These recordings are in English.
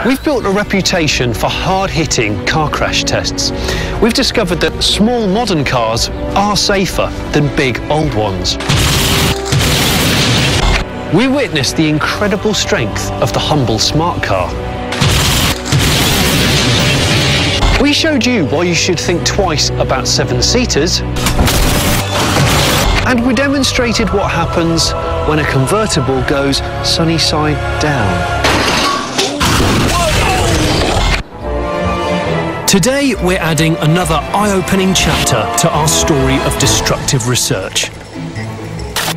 We've built a reputation for hard-hitting car crash tests. We've discovered that small modern cars are safer than big old ones. We witnessed the incredible strength of the humble smart car. We showed you why you should think twice about seven-seaters. And we demonstrated what happens when a convertible goes sunny side down. Today, we're adding another eye-opening chapter to our story of destructive research.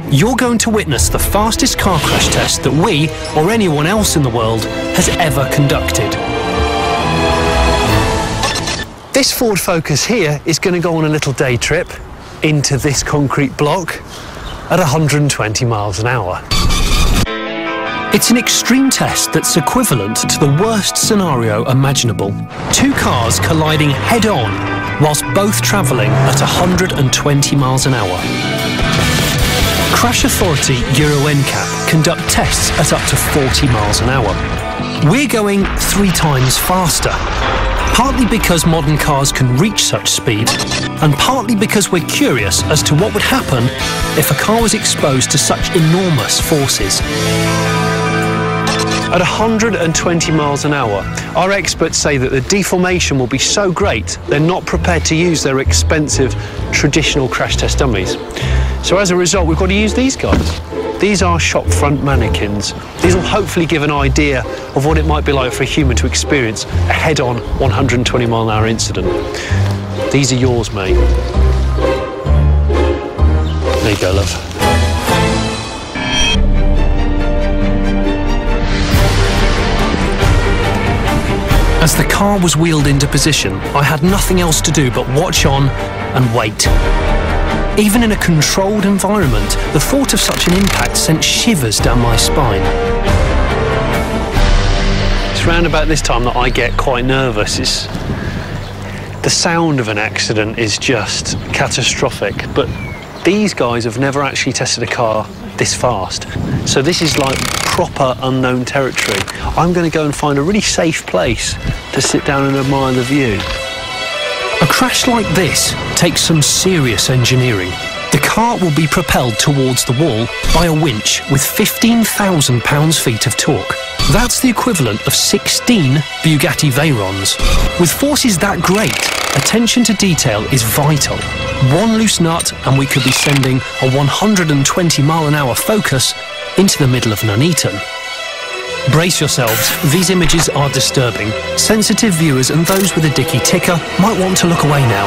You're going to witness the fastest car crash test that we, or anyone else in the world, has ever conducted. This Ford Focus here is going to go on a little day trip into this concrete block at 120 miles an hour. It's an extreme test that's equivalent to the worst scenario imaginable. Two cars colliding head-on whilst both travelling at 120 miles an hour. Crash Authority Euro NCAP conduct tests at up to 40 miles an hour. We're going 3 times faster, partly because modern cars can reach such speed, and partly because we're curious as to what would happen if a car was exposed to such enormous forces. At 120 miles an hour, our experts say that the deformation will be so great they're not prepared to use their expensive traditional crash test dummies. So as a result, we've got to use these guys. These are shop front mannequins. These will hopefully give an idea of what it might be like for a human to experience a head-on 120 mile an hour incident. These are yours, mate. There you go, love. As the car was wheeled into position, I had nothing else to do but watch on and wait. Even in a controlled environment, the thought of such an impact sent shivers down my spine. It's round about this time that I get quite nervous. The sound of an accident is just catastrophic, but these guys have never actually tested a car this fast. So this is like proper unknown territory. I'm going to go and find a really safe place to sit down and admire the view. A crash like this takes some serious engineering. The car will be propelled towards the wall by a winch with 15,000 pounds-feet of torque. That's the equivalent of 16 Bugatti Veyrons. With forces that great, attention to detail is vital. One loose nut and we could be sending a 120 mile an hour Focus into the middle of Nuneaton. Brace yourselves, these images are disturbing. Sensitive viewers and those with a dicky ticker might want to look away now.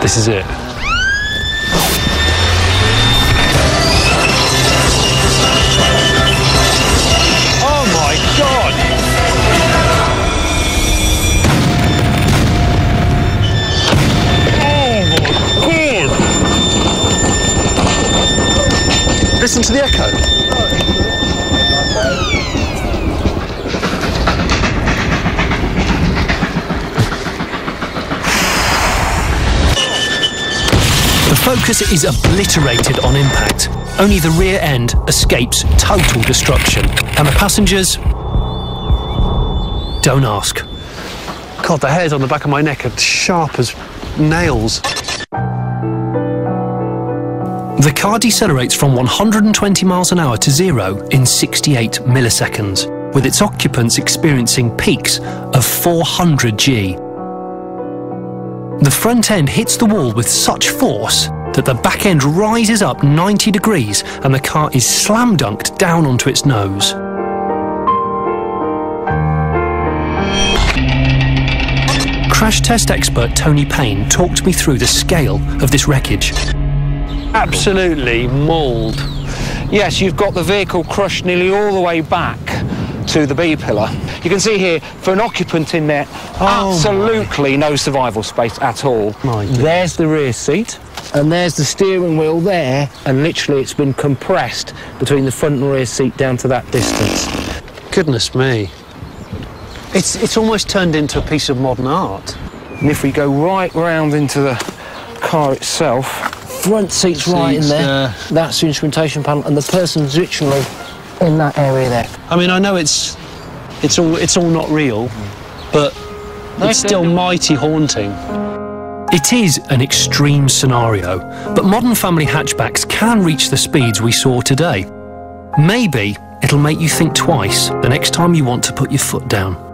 This is it. Oh my God! Oh my God! Listen to the echo. The Focus is obliterated on impact. Only the rear end escapes total destruction. And the passengers? Don't ask. God, the hairs on the back of my neck are sharp as nails. The car decelerates from 120 miles an hour to 0 in 68 milliseconds, with its occupants experiencing peaks of 400 G. The front end hits the wall with such force that the back end rises up 90 degrees and the car is slam-dunked down onto its nose. Crash test expert Tony Payne talked me through the scale of this wreckage. Absolutely mauled. Yes, you've got the vehicle crushed nearly all the way back to the B-pillar. You can see here, for an occupant in there, absolutely no survival space at all. There's the rear seat, and there's the steering wheel there, and literally it's been compressed between the front and rear seat down to that distance. Goodness me. It's almost turned into a piece of modern art. And if we go right round into the car itself, front seat's right in there, that's the instrumentation panel, and the person's literally in that area there. I mean, I know it's It's all not real, but it's still mighty haunting. It is an extreme scenario, but modern family hatchbacks can reach the speeds we saw today. Maybe it'll make you think twice the next time you want to put your foot down.